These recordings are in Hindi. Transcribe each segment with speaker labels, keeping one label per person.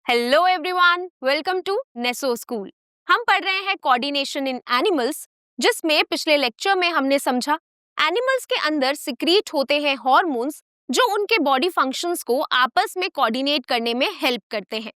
Speaker 1: Hello everyone, welcome to Neso school. हम पढ़ रहे हैं कोऑर्डिनेशन इन एनिमल्स, जिसमें पिछले लेक्चर में हमने समझा एनिमल्स के अंदर सिक्रीट होते हैं हार्मोन्स जो उनके बॉडी फंक्शंस को आपस में कोऑर्डिनेट करने में हेल्प करते हैं।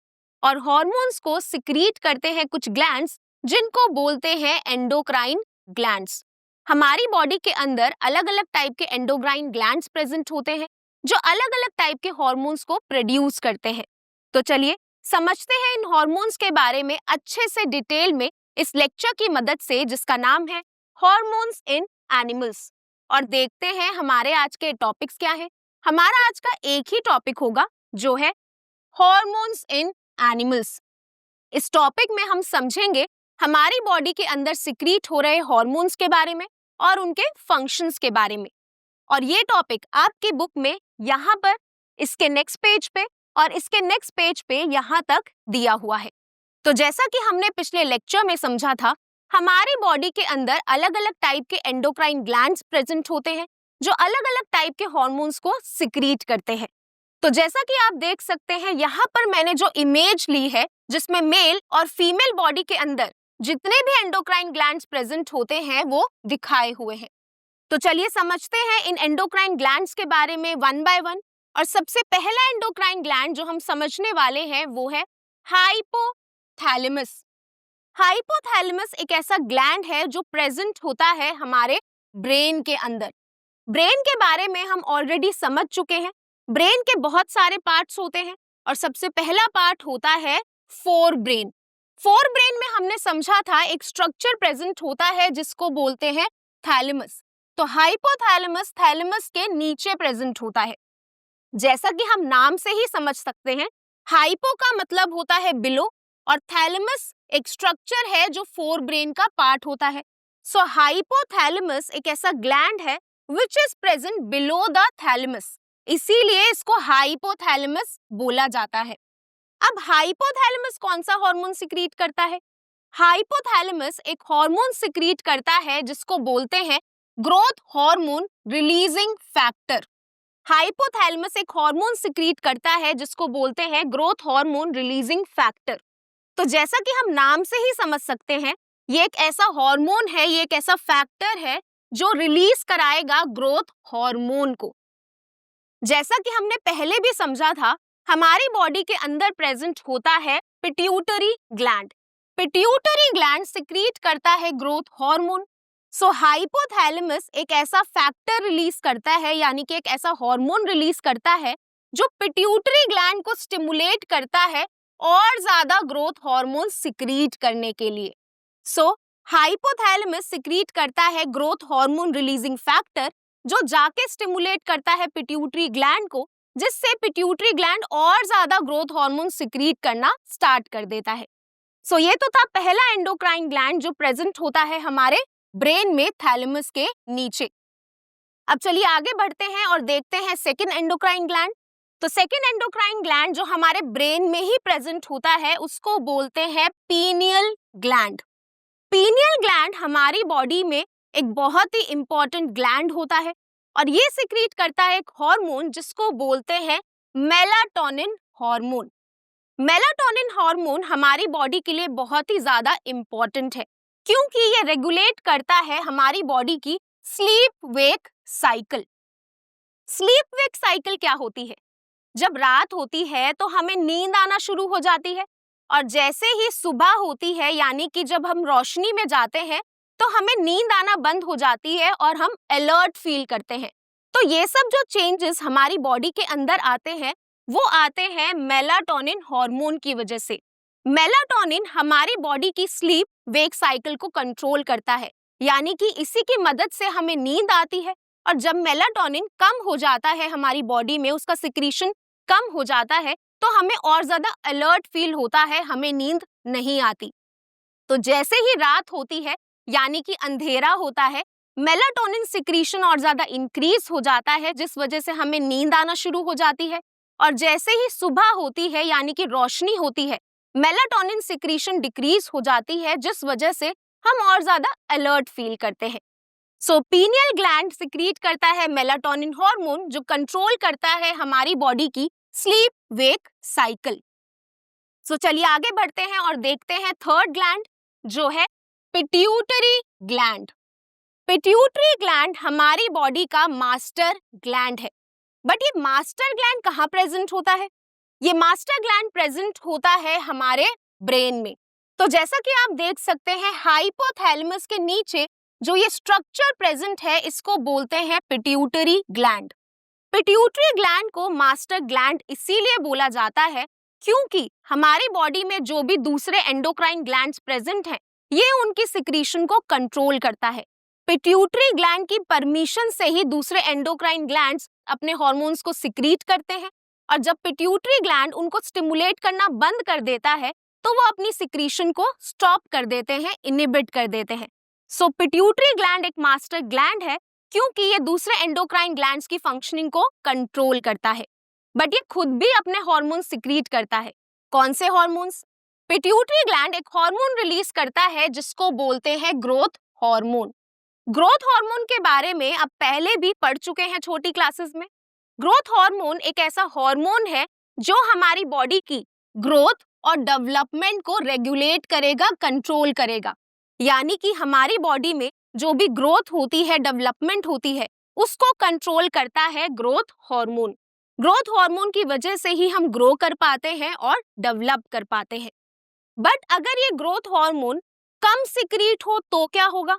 Speaker 1: और हार्मोन्स को सिक्रीट करते हैं कुछ ग्लैंड्स जिनको बोलते हैं एंडोक्राइन ग्लैंड्स। हमारी बॉडी के अंदर अलग अलग टाइप के एंडोक्राइन ग्लैंड्स प्रेजेंट होते हैं जो अलग अलग टाइप के हार्मोन्स को प्रोड्यूस करते हैं। तो चलिए समझते हैं इन हार्मोन्स के बारे में अच्छे से डिटेल में इस लेक्चर की मदद से, जिसका नाम है हार्मोन्स इन एनिमल्स। और देखते हैं हमारे आज के टॉपिक्स क्या हैं। हमारा आज का एक ही टॉपिक होगा जो है हार्मोन्स इन एनिमल्स। इस टॉपिक में हम समझेंगे हमारी बॉडी के अंदर सिक्रीट हो रहे हार्मोन्स के बारे में और उनके फंक्शंस के बारे में। और ये टॉपिक आपकी बुक में यहाँ पर, इसके नेक्स्ट पेज पे और इसके नेक्स्ट पेज पे यहाँ तक दिया हुआ है। तो जैसा कि हमने पिछले लेक्चर में समझा था, हमारी बॉडी के अंदर अलग अलग टाइप के एंडोक्राइन ग्लैंड्स प्रेजेंट होते हैं जो अलग अलग टाइप के हार्मोन्स को सिक्रीट करते हैं। तो जैसा कि आप देख सकते हैं, यहाँ पर मैंने जो इमेज ली है जिसमें मेल और फीमेल बॉडी के अंदर जितने भी एंडोक्राइन ग्लैंड्स प्रेजेंट होते हैं वो दिखाए हुए हैं। तो चलिए समझते हैं इन एंडोक्राइन ग्लैंड्स के बारे में वन बाय वन। और सबसे पहला एंडोक्राइन ग्लैंड जो हम समझने वाले हैं वो है हाइपोथैलेमस। हाइपोथैलेमस एक ऐसा ग्लैंड है जो प्रेजेंट होता है हमारे ब्रेन के अंदर। ब्रेन के बारे में हम ऑलरेडी समझ चुके हैं। ब्रेन के बहुत सारे पार्ट्स होते हैं और सबसे पहला पार्ट होता है फोर ब्रेन। फोर ब्रेन में हमने समझा था एक स्ट्रक्चर प्रेजेंट होता है जिसको बोलते हैं थैलेमस। तो हाइपोथैलेमस थैलेमस के नीचे प्रेजेंट होता है। जैसा कि हम नाम से ही समझ सकते हैं, हाइपो का मतलब होता है बिलो और थैलेमस एक स्ट्रक्चर है जो फोर ब्रेन का पार्ट होता है। सो हाइपोथैलेमस एक ऐसा ग्लैंड है which is present below the thalamus, इसीलिए इसको हाइपोथैलेमस बोला जाता है। अब हाइपोथैलेमस कौन सा हार्मोन सिक्रीट करता है? हाइपोथैलेमस एक हार्मोन सिक्रीट करता है जिसको बोलते हैं growth hormone releasing factor. Hypothalamus एक हार्मोन सिक्रीट करता है जिसको बोलते हैं ग्रोथ हार्मोन रिलीजिंग फैक्टर। तो जैसा कि हम नाम से ही समझ सकते हैं, ये एक ऐसा हार्मोन है, ये एक ऐसा फैक्टर है जो रिलीज कराएगा ग्रोथ हार्मोन को। जैसा कि हमने पहले भी समझा था, हमारी बॉडी के अंदर प्रेजेंट होता है pituitary gland. Pituitary gland secrete करता है ग्रोथ हार्मोन। सो हाइपोथैलेमस एक ऐसा फैक्टर रिलीज करता है, यानी कि एक ऐसा हार्मोन रिलीज करता है जो पिट्यूटरी ग्लैंड को स्टिमुलेट करता है और ज्यादा ग्रोथ हार्मोन सिक्रीट करने के लिए। सो हाइपोथैलेमस सिक्रीट करता है ग्रोथ हार्मोन रिलीजिंग फैक्टर जो जाके स्टिमुलेट करता है पिट्यूटरी ग्लैंड को, जिससे पिट्यूटरी ग्लैंड और ज्यादा ग्रोथ हार्मोन सिक्रीट करना स्टार्ट कर देता है। सो ये तो था पहला एंडोक्राइन ग्लैंड जो प्रेजेंट होता है हमारे ब्रेन में थैलेमस के नीचे। अब चलिए आगे बढ़ते हैं और देखते हैं सेकंड एंडोक्राइन ग्लैंड। तो सेकंड एंडोक्राइन ग्लैंड जो हमारे ब्रेन में ही प्रेजेंट होता है उसको बोलते हैं पीनियल ग्लैंड। पीनियल ग्लैंड हमारी बॉडी में एक बहुत ही इंपॉर्टेंट ग्लैंड होता है और ये सिक्रीट करता है एक हार्मोन जिसको बोलते हैं मेलाटोनिन हार्मोन। मेलाटोनिन हार्मोन हमारी बॉडी के लिए बहुत ही ज्यादा इंपॉर्टेंट है क्योंकि ये रेगुलेट करता है हमारी बॉडी की sleep wake cycle. Sleep wake cycle क्या होती है? जब रात होती है तो हमें नींद आना शुरू हो जाती है और जैसे ही सुबह होती है, यानी कि जब हम रोशनी में जाते हैं, तो हमें नींद आना बंद हो जाती है और हम अलर्ट फील करते हैं। तो ये सब जो चेंजेस हमारी बॉडी के अंदर आते हैं वो आते हैं मेलाटोनिन हार्मोन की वजह से। मेलाटोनिन हमारी बॉडी की स्लीप वेक साइकिल को कंट्रोल करता है, यानी कि इसी की मदद से हमें नींद आती है। और जब मेलाटोनिन कम हो जाता है हमारी बॉडी में, उसका सिक्रीशन कम हो जाता है, तो हमें और ज्यादा अलर्ट फील होता है, हमें नींद नहीं आती। तो जैसे ही रात होती है, यानी कि अंधेरा होता है, मेलाटोनिन सिक्रीशन और ज्यादा इंक्रीज हो जाता है जिस वजह से हमें नींद आना शुरू हो जाती है। और जैसे ही सुबह होती है, यानी कि रोशनी होती है, मेलाटोनिन सिक्रीशन डिक्रीज हो जाती है जिस वजह से हम और ज्यादा अलर्ट फील करते हैं। सो पीनियल ग्लैंड सिक्रीट करता है मेलाटोनिन हार्मोन जो कंट्रोल करता है हमारी बॉडी की स्लीप वेक साइकिल। चलिए आगे बढ़ते हैं और देखते हैं थर्ड ग्लैंड जो है पिट्यूटरी ग्लैंड। पिट्यूटरी ग्लैंड हमारी बॉडी का मास्टर ग्लैंड है। बट ये मास्टर ग्लैंड कहाँ प्रेजेंट होता है? ये मास्टर ग्लैंड प्रेजेंट होता है हमारे ब्रेन में। तो जैसा कि आप देख सकते हैं हाइपोथैलेमस के नीचे जो ये स्ट्रक्चर प्रेजेंट है इसको बोलते हैं पिट्यूटरी ग्लैंड। पिट्यूटरी ग्लैंड को मास्टर ग्लैंड इसीलिए बोला जाता है क्योंकि हमारी बॉडी में जो भी दूसरे एंडोक्राइन ग्लैंड्स प्रेजेंट हैं ये उनकी सिक्रीशन को कंट्रोल करता है। पिट्यूटरी ग्लैंड की परमिशन से ही दूसरे एंडोक्राइन ग्लैंड्स अपने हार्मोन्स को सिक्रीट करते हैं और जब पिट्यूटरी ग्लैंड उनको स्टिमुलेट करना बंद कर देता है तो वो अपनी सिक्रीशन को स्टॉप कर देते हैं, इनिबिट कर देते हैं। सो पिट्यूटरी ग्लैंड एक मास्टर ग्लैंड है क्योंकि ये दूसरे एंडोक्राइन ग्लैंड्स की फंक्शनिंग को कंट्रोल करता है। बट ये खुद भी अपने हार्मोन सिक्रीट करता है। कौन से हार्मोन्स? पिट्यूटरी ग्लैंड एक हार्मोन रिलीज करता है जिसको बोलते हैं ग्रोथ हार्मोन। ग्रोथ हार्मोन के बारे में आप पहले भी पढ़ चुके हैं छोटी क्लासेस में। ग्रोथ हार्मोन एक ऐसा हार्मोन है जो हमारी बॉडी की ग्रोथ और डेवलपमेंट को रेगुलेट करेगा, कंट्रोल करेगा। यानी कि हमारी बॉडी में जो भी ग्रोथ होती है, डेवलपमेंट होती है, उसको कंट्रोल करता है ग्रोथ हार्मोन। ग्रोथ हार्मोन की वजह से ही हम ग्रो कर पाते हैं और डेवलप कर पाते हैं। बट अगर ये ग्रोथ हार्मोन कम सिक्रीट हो तो क्या होगा?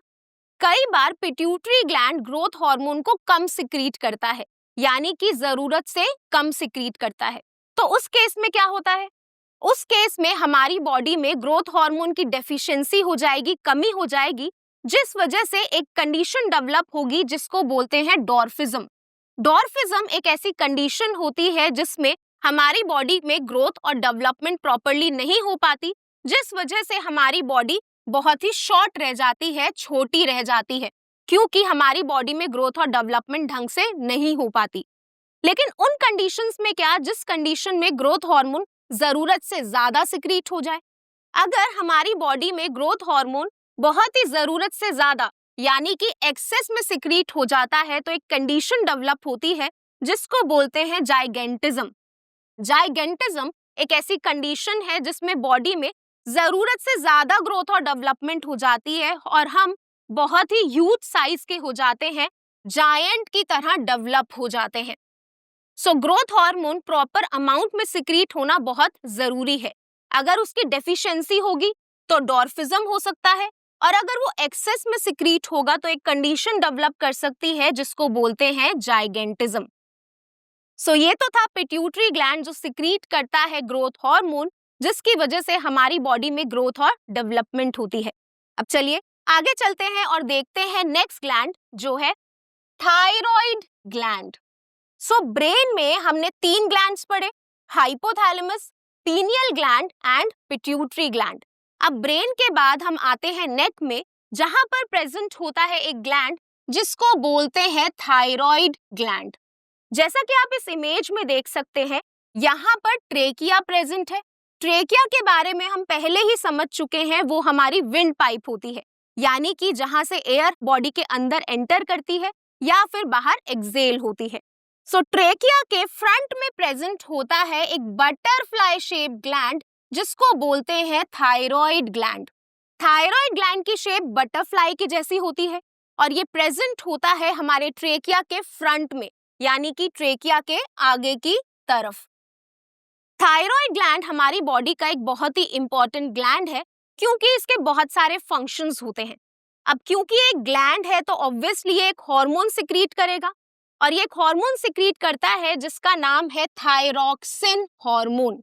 Speaker 1: कई बार पिट्यूटरी ग्लैंड ग्रोथ हार्मोन को कम सिक्रीट करता है, यानी कि जरूरत से कम सिक्रीट करता है। तो उस केस में क्या होता है? उस केस में हमारी बॉडी में ग्रोथ हार्मोन की डेफिशिएंसी हो जाएगी, कमी हो जाएगी, जिस वजह से एक कंडीशन डेवलप होगी जिसको बोलते हैं डॉर्फिज्म। डॉर्फिज्म एक ऐसी कंडीशन होती है जिसमें हमारी बॉडी में ग्रोथ और डेवलपमेंट प्रॉपर्ली नहीं हो पाती, जिस वजह से हमारी बॉडी बहुत ही शॉर्ट रह जाती है, छोटी रह जाती है, क्योंकि हमारी बॉडी में ग्रोथ और डेवलपमेंट ढंग से नहीं हो पाती। लेकिन उन कंडीशंस में क्या, जिस कंडीशन में ग्रोथ हार्मोन जरूरत से ज्यादा सिक्रीट हो जाए। अगर हमारी बॉडी में ग्रोथ हार्मोन बहुत ही जरूरत से ज्यादा यानी कि एक्सेस में सिक्रीट हो जाता है तो एक कंडीशन डेवलप होती है जिसको बोलते हैं जाइगेंटिज्म। जाइगेंटिज्म एक ऐसी कंडीशन है जिसमें बॉडी में जरूरत से ज्यादा ग्रोथ और डेवलपमेंट हो जाती है और हम बहुत ही ह्यूज साइज के हो जाते हैं, जायंट की तरह डेवलप हो जाते हैं। So growth hormone proper amount में सिक्रीट होना बहुत जरूरी है। अगर उसकी डेफिशिएंसी होगी तो डॉर्फिज्म हो सकता है और अगर वो एक्सेस में सिक्रीट होगा तो एक कंडीशन डेवलप कर सकती है जिसको बोलते हैं जाइगेंटिज्म। सो ये तो था पिट्यूटरी ग्लैंड जो सिक्रीट करता है ग्रोथ हार्मोन, जिसकी वजह से हमारी बॉडी में ग्रोथ और डेवलपमेंट होती है। अब चलिए आगे चलते हैं और देखते हैं नेक्स्ट ग्लैंड जो है थायराइड ग्लैंड। सो ब्रेन में हमने 3 ग्लैंड्स पढ़े, hypothalamus, pineal gland and pituitary gland. अब ब्रेन के बाद हम आते हैं नेक में, जहां पर प्रेजेंट होता है एक ग्लैंड जिसको बोलते हैं थायराइड ग्लैंड। जैसा कि आप इस इमेज में देख सकते हैं, यहाँ पर ट्रेकिया प्रेजेंट है। ट्रेकिया के बारे में हम पहले ही समझ चुके हैं, वो हमारी विंड पाइप होती है, यानी कि जहां से एयर बॉडी के अंदर एंटर करती है या फिर बाहर एक्सेल होती है। सो ट्रेकिया के फ्रंट में प्रेजेंट होता है एक बटरफ्लाई शेप ग्लैंड जिसको बोलते हैं थायराइड ग्लैंड। थायराइड ग्लैंड की शेप बटरफ्लाई की जैसी होती है और ये प्रेजेंट होता है हमारे ट्रेकिया के फ्रंट में, यानी कि ट्रेकिया के आगे की तरफ। थायराइड ग्लैंड हमारी बॉडी का एक बहुत ही इंपॉर्टेंट ग्लैंड है क्योंकि इसके बहुत सारे फंक्शंस होते हैं। अब क्योंकि ये एक ग्लैंड है तो ऑब्वियसली ये एक हार्मोन सिक्रीट करेगा और ये एक हार्मोन सिक्रीट करता है जिसका नाम है थायरॉक्सिन हार्मोन।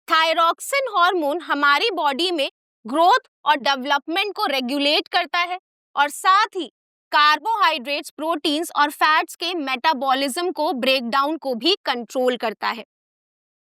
Speaker 1: थायरॉक्सिन हार्मोन हमारी बॉडी में ग्रोथ और डेवलपमेंट को रेगुलेट करता है और साथ ही कार्बोहाइड्रेट्स, प्रोटीन्स और फैट्स के मेटाबॉलिज्म को, ब्रेक डाउन को भी कंट्रोल करता है।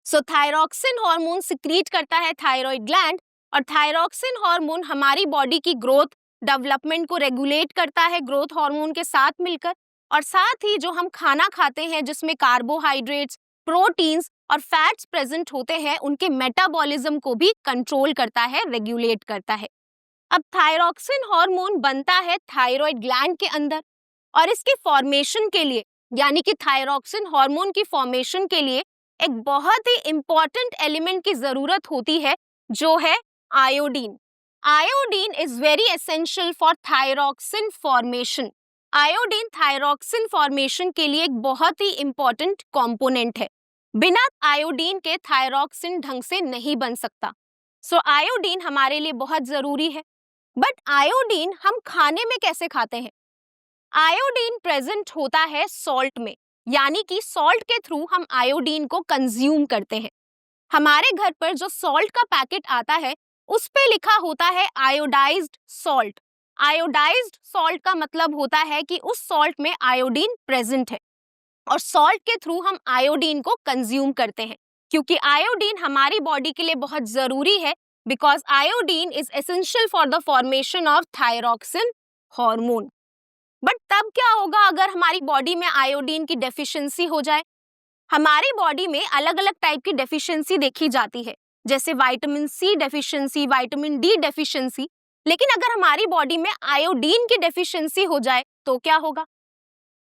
Speaker 1: सो थायरॉक्सिन हार्मोन सिक्रीट करता है थायराइड ग्लैंड और थायरॉक्सिन हार्मोन हमारी बॉडी की ग्रोथ, डेवलपमेंट को रेगुलेट करता है ग्रोथ हार्मोन के साथ मिलकर, और साथ ही जो हम खाना खाते हैं जिसमें कार्बोहाइड्रेट्स, प्रोटीन्स और फैट्स प्रेजेंट होते हैं उनके मेटाबॉलिज्म को भी कंट्रोल करता है, रेगुलेट करता है। अब थायरॉक्सिन हार्मोन बनता है थायराइड ग्लैंड के अंदर और इसकी फॉर्मेशन के लिए, यानी कि थायरॉक्सिन हार्मोन की फॉर्मेशन के लिए एक बहुत ही इंपॉर्टेंट एलिमेंट की जरूरत होती है, जो है iodine. Iodine is very essential for thyroxine formation. Iodine thyroxine formation के लिए एक बहुत ही इंपॉर्टेंट कंपोनेंट है। बिना आयोडीन के थायरॉक्सिन ढंग से नहीं बन सकता। सो आयोडीन हमारे लिए बहुत जरूरी है। बट आयोडीन हम खाने में कैसे खाते हैं? आयोडीन प्रेजेंट होता है सॉल्ट में, यानी कि सॉल्ट के थ्रू हम आयोडीन को कंज्यूम करते हैं। हमारे घर पर जो सॉल्ट का पैकेट आता है, उस पे लिखा होता है आयोडाइज्ड सॉल्ट। आयोडाइज्ड सॉल्ट का मतलब होता है कि उस सॉल्ट में आयोडीन प्रेजेंट है, और सॉल्ट के थ्रू हम आयोडीन को कंज्यूम करते हैं, क्योंकि आयोडीन हमारी बॉडी के लिए बहुत जरूरी है, because iodine is essential for the formation of thyroxine hormone. But तब क्या होगा अगर हमारी बॉडी में आयोडीन की डेफिशिएंसी हो जाए? हमारी बॉडी में अलग अलग टाइप की डेफिशिएंसी देखी जाती है, जैसे vitamin C deficiency, vitamin D deficiency. लेकिन अगर हमारी बॉडी में आयोडीन की डेफिशिएंसी हो जाए तो क्या होगा?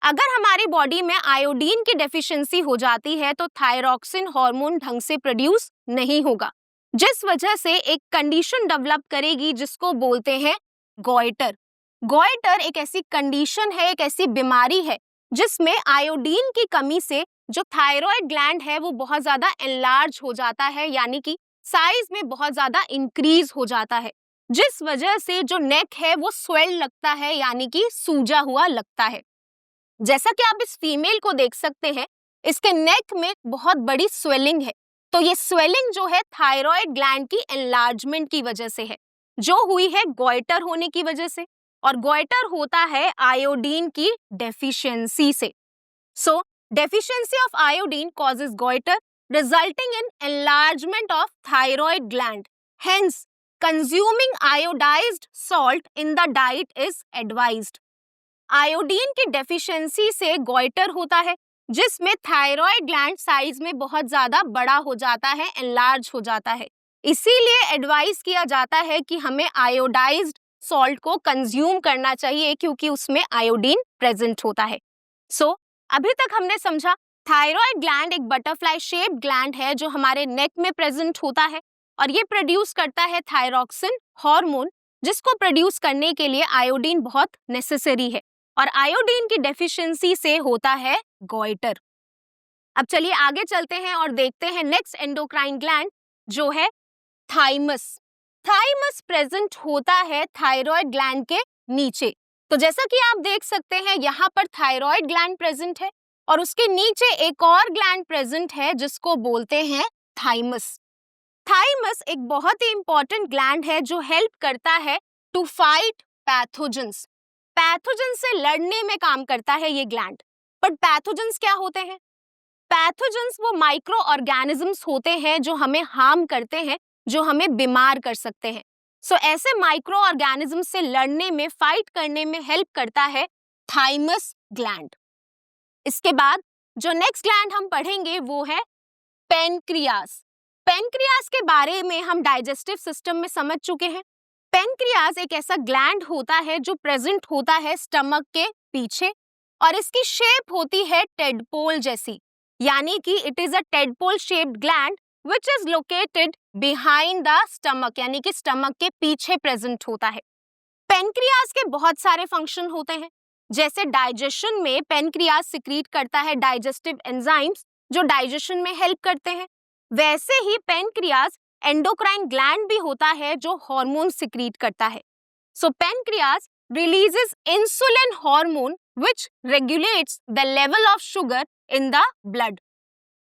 Speaker 1: अगर हमारी बॉडी में आयोडीन की डेफिशिएंसी हो जाती है तो थायरॉक्सिन हार्मोन ढंग से प्रोड्यूस नहीं होगा, जिस वजह से एक कंडीशन डेवलप करेगी जिसको बोलते हैं गॉइटर। गॉइटर एक ऐसी कंडीशन है, एक ऐसी बीमारी है जिसमें आयोडीन की कमी से जो थायराइड ग्लैंड है वो बहुत ज्यादा एनलार्ज हो जाता है, यानी कि साइज में बहुत ज्यादा इंक्रीज हो जाता है, जिस वजह से जो नेक है वो स्वेल लगता है, यानी कि सूजा हुआ लगता है। जैसा कि आप इस फीमेल को देख सकते हैं, इसके नेक में बहुत बड़ी स्वेलिंग है। तो ये स्वेलिंग जो है थायराइड ग्लैंड की एनलार्जमेंट की वजह से है, जो हुई है गॉइटर होने की वजह से। और गॉइटर होता है आयोडीन की डेफिशिएंसी से। So deficiency of iodine causes goiter, resulting in enlargement of thyroid gland. Hence consuming iodized salt in the diet is advised. Iodine की डेफिशिएंसी से गॉइटर होता है, जिसमें थायराइड ग्लैंड साइज में बहुत ज्यादा बड़ा हो जाता है, एनलार्ज हो जाता है। इसीलिए एडवाइस किया जाता है कि हमें आयोडाइज्ड सॉल्ट को कंज्यूम करना चाहिए, क्योंकि उसमें आयोडीन प्रेजेंट होता है। सो अभी तक हमने समझा थायराइड ग्लैंड एक बटरफ्लाई शेप्ड ग्लैंड है जो हमारे नेक में प्रेजेंट होता है, और ये प्रोड्यूस करता है थायरॉक्सिन हार्मोन, जिसको प्रोड्यूस करने के लिए आयोडीन बहुत नेसेसरी है, और आयोडीन की डेफिशिएंसी से होता है गॉइटर। अब चलिए आगे चलते हैं और देखते हैं नेक्स्ट एंडोक्राइन ग्लैंड, जो है थाइमस। थाइमस प्रेजेंट होता है थायराइड ग्लैंड के नीचे। तो जैसा कि आप देख सकते हैं, यहाँ पर थायराइड ग्लैंड प्रेजेंट है, और उसके नीचे एक और ग्लैंड प्रेजेंट है जिसको बोलते हैं थाइमस। थाइमस एक बहुत ही इंपॉर्टेंट ग्लैंड है जो हेल्प करता है टू फाइट पैथोजेंस। पैथोजन से लड़ने में काम करता है ये ग्लैंड। बट पैथोजेंस क्या होते हैं? पैथोजेंस वो माइक्रो ऑर्गेनिजम्स होते हैं जो हमें हार्म करते हैं, जो हमें बीमार कर सकते हैं। सो ऐसे माइक्रो ऑर्गेनिज्म से लड़ने में, फाइट करने में हेल्प करता है थाइमस ग्लैंड। इसके बाद जो नेक्स्ट ग्लैंड हम पढ़ेंगे वो है पेनक्रियास। पेनक्रियास के बारे में हम डाइजेस्टिव सिस्टम में समझ चुके हैं। पेनक्रियास एक ऐसा ग्लैंड होता है जो प्रेजेंट होता है स्टमक के पीछे, और इसकी शेप होती है टेडपोल जैसी, यानी कि it is a tadpole shaped gland which is located behind the stomach, यानी कि स्टमक के पीछे प्रेजेंट होता है। पेनक्रियास के बहुत सारे फंक्शन होते हैं, जैसे डाइजेशन में पेनक्रियास सिक्रीट करता है डाइजेस्टिव एंजाइम्स जो डाइजेशन में हेल्प करते हैं। वैसे ही पेनक्रियास एंडोक्राइन ग्लैंड भी होता है जो हार्मोन सिक्रीट करता है। So pancreas releases insulin hormone which regulates the level of sugar in the blood.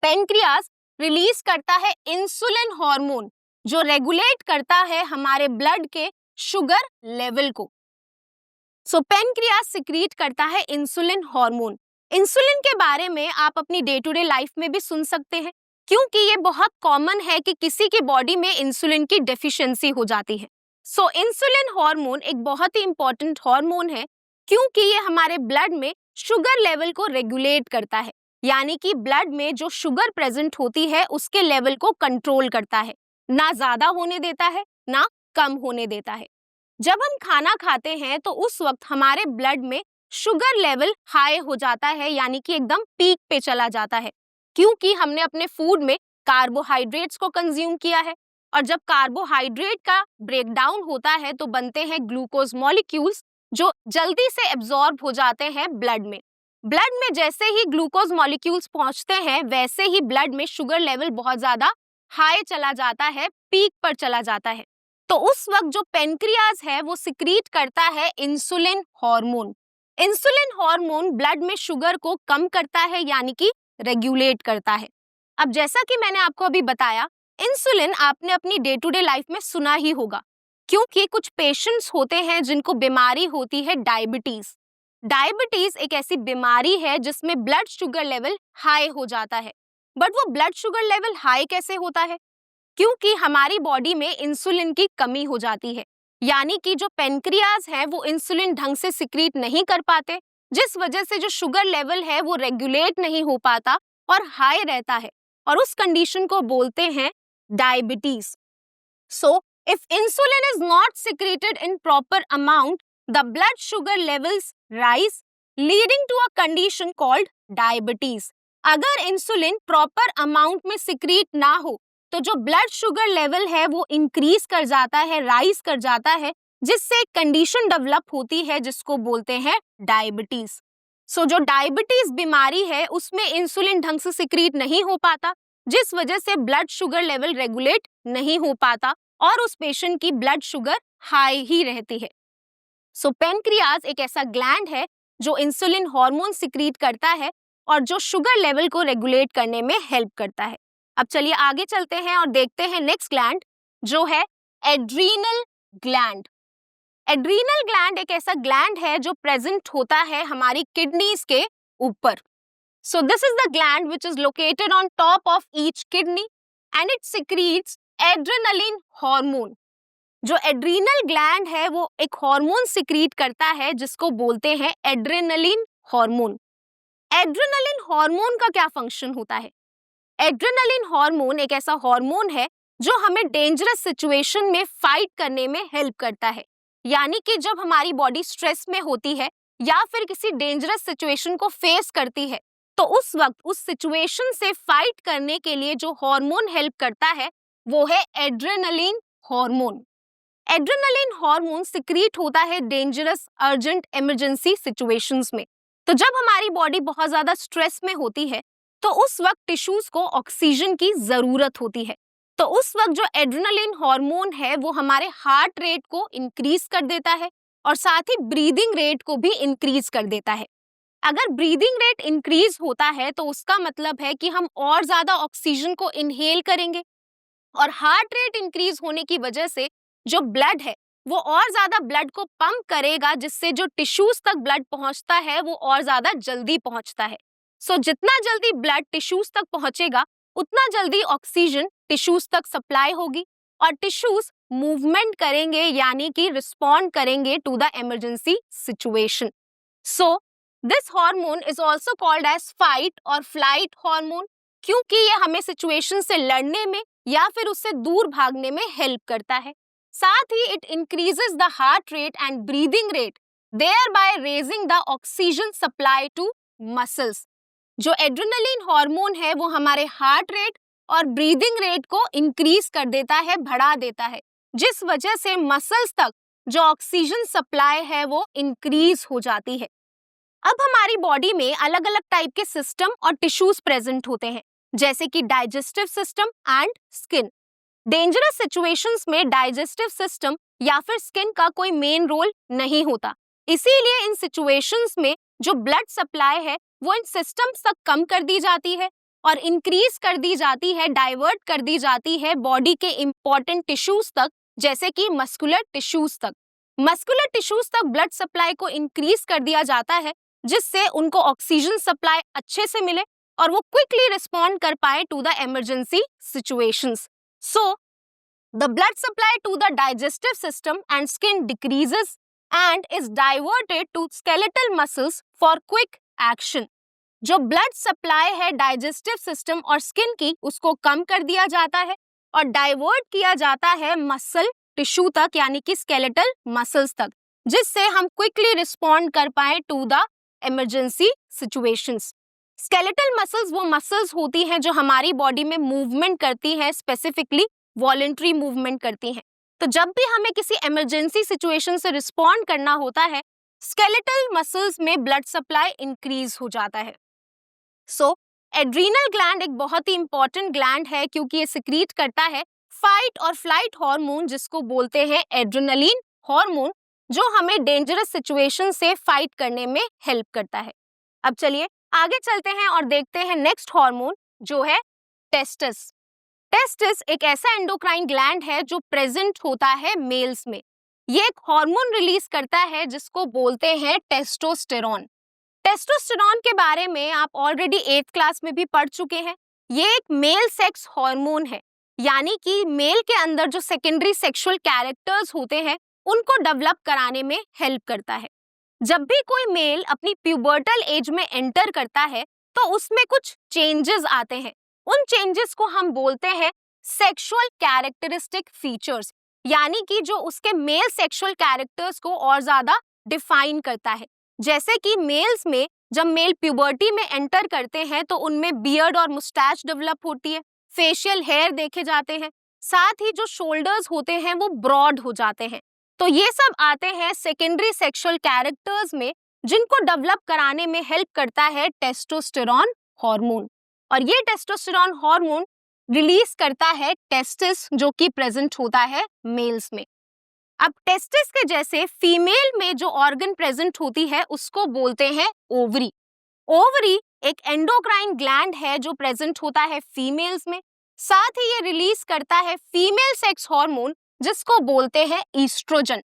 Speaker 1: Pancreas release करता है इंसुलिन हार्मोन जो रेगुलेट करता है हमारे ब्लड के शुगर लेवल को। सो पेनक्रियास सिक्रीट करता है इंसुलिन हार्मोन। इंसुलिन के बारे में आप अपनी डे टू डे लाइफ में भी सुन सकते हैं, क्योंकि ये बहुत कॉमन है कि किसी की बॉडी में इंसुलिन की डेफिशिएंसी हो जाती है। सो इंसुलिन हार्मोन एक बहुत ही इंपॉर्टेंट हार्मोन है, क्योंकि ये हमारे ब्लड में शुगर लेवल को रेगुलेट करता है, यानी कि ब्लड में जो शुगर प्रेजेंट होती है उसके लेवल को कंट्रोल करता है, ना ज्यादा होने देता है ना कम होने देता है। जब हम खाना खाते हैं तो उस वक्त हमारे ब्लड में शुगर लेवल हाई हो जाता है, यानी कि एकदम पीक पे चला जाता है। क्योंकि हमने अपने फूड में कार्बोहाइड्रेट्स को कंज्यूम किया है, और जब कार्बोहाइड्रेट का ब्रेकडाउन होता है तो बनते हैं ग्लूकोज मॉलिक्यूल्स, जो जल्दी से एब्जॉर्ब हो जाते हैं ब्लड में। ब्लड में जैसे ही ग्लूकोज मॉलिक्यूल्स पहुंचते हैं, वैसे ही ब्लड में शुगर लेवल बहुत ज्यादा हाई चला जाता है, पीक पर चला जाता है। तो उस वक्त जो पेनक्रियाज है वो सिक्रीट करता है insulin hormone. Insulin hormone blood में शुगर को कम करता है, यानी कि रेगुलेट करता है। अब जैसा कि मैंने आपको अभी बताया, इंसुलिन आपने अपनी डे टू डे लाइफ में सुना ही होगा, क्योंकि कुछ पेशेंट्स होते हैं जिनको बीमारी होती है डायबिटीज। डायबिटीज एक ऐसी बीमारी है जिसमें ब्लड शुगर लेवल हाई हो जाता है। बट वो ब्लड शुगर लेवल हाई कैसे होता है? क्योंकि हमारी बॉडी में इंसुलिन की कमी हो जाती है, यानी कि जो पेनक्रियाज है वो इंसुलिन ढंग से सिक्रीट नहीं कर पाते, जिस वजह से जो शुगर लेवल है वो रेगुलेट नहीं हो पाता और हाई रहता है, और उस कंडीशन को बोलते हैं diabetes. So if insulin is not secreted in proper amount, the blood sugar levels rise, leading to a condition called diabetes. अगर इंसुलिन प्रॉपर अमाउंट में सिक्रीट ना हो तो जो ब्लड शुगर लेवल है वो इंक्रीज कर जाता है, राइज कर जाता है, जिससे एक कंडीशन डेवलप होती है जिसको बोलते हैं डायबिटीज। सो जो डायबिटीज बीमारी है उसमें इंसुलिन ढंग से सिक्रीट नहीं हो पाता, जिस वजह से ब्लड शुगर लेवल रेगुलेट नहीं हो पाता और उस पेशेंट की ब्लड शुगर हाई ही रहती है। सो पेनक्रियाज एक ऐसा ग्लैंड है जो इंसुलिन हार्मोन सिक्रीट करता है और जो शुगर लेवल को रेगुलेट करने में हेल्प करता है। अब चलिए आगे चलते हैं और देखते हैं नेक्स्ट ग्लैंड, जो है एड्रीनल ग्लैंड। एड्रीनल ग्लैंड एक ऐसा ग्लैंड है जो प्रेजेंट होता है हमारी किडनीज के ऊपर। So this is the gland which is located on top of each kidney and it secretes adrenaline hormone. जो एड्रीनल ग्लैंड है वो एक हार्मोन सिक्रीट करता है जिसको बोलते हैं एड्रेनलिन हार्मोन। एड्रेनलिन हार्मोन का क्या फंक्शन होता है? एड्रेनलिन हार्मोन एक ऐसा हार्मोन है जो हमें डेंजरस सिचुएशन में फाइट करने में हेल्प करता है, यानी कि जब हमारी बॉडी स्ट्रेस में होती है या फिर किसी डेंजरस सिचुएशन को फेस करती है, तो उस वक्त उस सिचुएशन से फाइट करने के लिए जो हार्मोन हेल्प करता है वो है adrenaline hormone. Adrenaline hormone secrete होता है डेंजरस अर्जेंट इमरजेंसी सिचुएशंस में। तो जब हमारी बॉडी बहुत ज्यादा स्ट्रेस में होती है तो उस वक्त टिश्यूज को ऑक्सीजन की जरूरत होती है। तो उस वक्त जो एड्रेनलिन हार्मोन है वो हमारे हार्ट रेट को इंक्रीज कर देता है और साथ ही ब्रीदिंग रेट को भी इंक्रीज कर देता है। अगर ब्रीदिंग रेट इंक्रीज होता है तो उसका मतलब है कि हम और ज्यादा ऑक्सीजन को इनहेल करेंगे, और हार्ट रेट इंक्रीज होने की वजह से जो ब्लड है वो और ज्यादा ब्लड को पंप करेगा, जिससे जो टिश्यूज तक ब्लड पहुंचता है वो और ज्यादा जल्दी पहुंचता है। सो जितना जल्दी ब्लड टिश्यूज तक पहुंचेगा उतना जल्दी ऑक्सीजन टिश्यूज तक सप्लाई होगी और टिश्यूज मूवमेंट करेंगे, यानी कि रिस्पॉन्ड करेंगे to the emergency situation. So this hormone is also called as fight और फ्लाइट हार्मोन, क्योंकि ये हमें सिचुएशन से लड़ने में या फिर उससे दूर भागने में हेल्प करता है। साथ ही it increases the heart rate and breathing rate, thereby raising the oxygen supply to muscles। जो एड्रेनलिन हार्मोन है वो हमारे हार्ट रेट और ब्रीदिंग रेट को इंक्रीज कर देता है, बढ़ा देता है, जिस वजह से मसल्स तक जो ऑक्सीजन सप्लाई है वो इंक्रीज हो जाती है। अब हमारी बॉडी में अलग अलग टाइप के सिस्टम और टिश्यूज प्रेजेंट होते हैं, जैसे कि digestive system and skin. Dangerous situations में डाइजेस्टिव सिस्टम या फिर स्किन का कोई मेन रोल नहीं होता, इसीलिए इन सिचुएशंस में जो ब्लड सप्लाई है वो इन सिस्टम्स तक कम कर दी जाती है और इंक्रीज कर दी जाती है, डाइवर्ट कर दी जाती है बॉडी के इंपॉर्टेंट टिश्यूज तक, जैसे कि मस्कुलर टिश्यूज तक। मस्कुलर टिश्यूज तक ब्लड सप्लाई को इंक्रीज कर दिया जाता है, जिससे उनको ऑक्सीजन सप्लाई अच्छे से मिले और वो क्विकली रिस्पॉन्ड कर पाए to the emergency situations. So the blood supply to the digestive system and skin decreases and is diverted to skeletal muscles for quick action। जो ब्लड सप्लाई है डाइजेस्टिव सिस्टम और स्किन की उसको कम कर दिया जाता है और डाइवर्ट किया जाता है मसल टिश्यू तक, यानी कि स्केलेटल मसल्स तक, जिससे हम क्विकली रिस्पॉन्ड कर पाए to the emergency situations. Skeletal muscles वो मसल्स होती हैं जो हमारी बॉडी में मूवमेंट करती हैं, स्पेसिफिकली वॉलेंट्री मूवमेंट करती हैं। तो जब भी हमें किसी इमरजेंसी सिचुएशन से रिस्पॉन्ड करना होता है, स्केलेटल मसल्स में ब्लड सप्लाई इंक्रीज हो जाता है। सो एड्रीनल ग्लैंड एक बहुत ही इंपॉर्टेंट ग्लैंड है क्योंकि ये सिक्रीट करता है फाइट और फ्लाइट हार्मोन, जिसको बोलते हैं एड्रेनलिन हार्मोन, जो हमें डेंजरस सिचुएशन से फाइट करने में हेल्प करता है। अब चलिए आगे चलते हैं और देखते हैं नेक्स्ट हार्मोन, जो है टेस्टिस। टेस्टिस एक ऐसा एंडोक्राइन ग्लैंड है जो प्रेजेंट होता है मेल्स में। ये एक हार्मोन रिलीज करता है जिसको बोलते हैं टेस्टोस्टेरॉन। टेस्टोस्टेरॉन के बारे में आप ऑलरेडी 8th क्लास में भी पढ़ चुके हैं। ये एक मेल सेक्स हार्मोन है, यानी कि मेल के अंदर जो सेकेंडरी सेक्सुअल कैरेक्टर्स होते हैं उनको डेवलप कराने में हेल्प करता है। जब भी कोई मेल अपनी प्यूबर्टल एज में एंटर करता है तो उसमें कुछ चेंजेस आते हैं। उन चेंजेस को हम बोलते हैं सेक्सुअल कैरेक्टरिस्टिक फीचर्स, यानी कि जो उसके मेल सेक्सुअल कैरेक्टर्स को और ज्यादा डिफाइन करता है। जैसे कि मेल्स में जब मेल प्यूबर्टी में एंटर करते हैं तो उनमें बियर्ड और मुस्टैच डेवलप होती है, फेशियल हेयर देखे जाते हैं, साथ ही जो शोल्डर्स होते हैं वो ब्रॉड हो जाते हैं। तो ये सब आते हैं सेकेंडरी सेक्सुअल कैरेक्टर्स में, जिनको डेवलप कराने में हेल्प करता है टेस्टोस्टेरॉन हार्मोन। और ये टेस्टोस्टेरॉन हार्मोन रिलीज करता है टेस्टिस, जो कि प्रेजेंट होता है मेल्स में। अब टेस्टिस के जैसे फीमेल में जो ऑर्गन प्रेजेंट होती है उसको बोलते हैं ओवरी। ओवरी एक एंडोक्राइन ग्लैंड है जो प्रेजेंट होता है फीमेल्स में। साथ ही ये रिलीज करता है फीमेल सेक्स हार्मोन जिसको बोलते हैं ईस्ट्रोजन।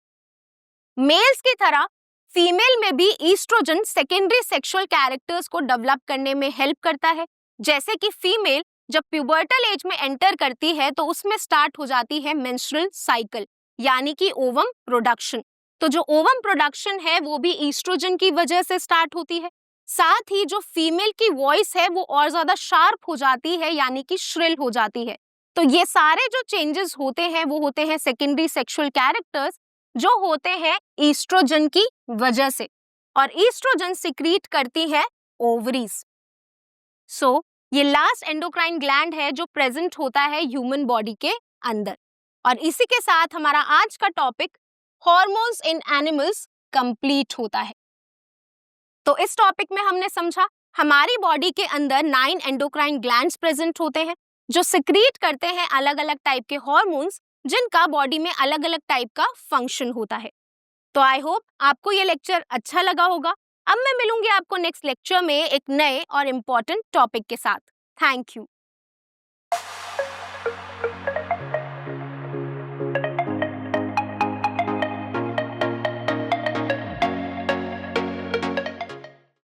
Speaker 1: मेल्स की तरह फीमेल में भी ईस्ट्रोजन सेकेंडरी सेक्सुअल कैरेक्टर्स को डेवलप करने में हेल्प करता है। जैसे कि फीमेल जब प्यूबर्टल एज में एंटर करती है तो उसमें स्टार्ट हो जाती है मेंस्ट्रुअल साइकिल, यानी कि ओवम प्रोडक्शन। तो जो ओवम प्रोडक्शन है वो भी ईस्ट्रोजन की वजह से स्टार्ट होती है। साथ ही जो फीमेल की वॉइस है वो और ज्यादा शार्प हो जाती है, यानी कि श्रिल हो जाती है। तो ये सारे जो चेंजेस होते हैं वो होते हैं सेकेंडरी सेक्सुअल कैरेक्टर्स, जो होते हैं ईस्ट्रोजन की वजह से, और ईस्ट्रोजन सिक्रीट करती है ओवरीज। सो ये लास्ट एंडोक्राइन ग्लैंड है जो प्रेजेंट होता है ह्यूमन बॉडी के अंदर। और इसी के साथ हमारा आज का टॉपिक हॉर्मोन्स इन एनिमल्स कंप्लीट होता है। तो इस टॉपिक में हमने समझा हमारी बॉडी के अंदर 9 एंडोक्राइन ग्लैंड्स प्रेजेंट होते हैं जो सिक्रीट करते हैं अलग अलग टाइप के हॉर्मोन्स, जिनका बॉडी में अलग अलग टाइप का फंक्शन होता है। तो आई होप आपको ये लेक्चर अच्छा लगा होगा। अब मैं मिलूंगी आपको नेक्स्ट लेक्चर में एक नए और इम्पोर्टेंट टॉपिक के साथ। Thank you.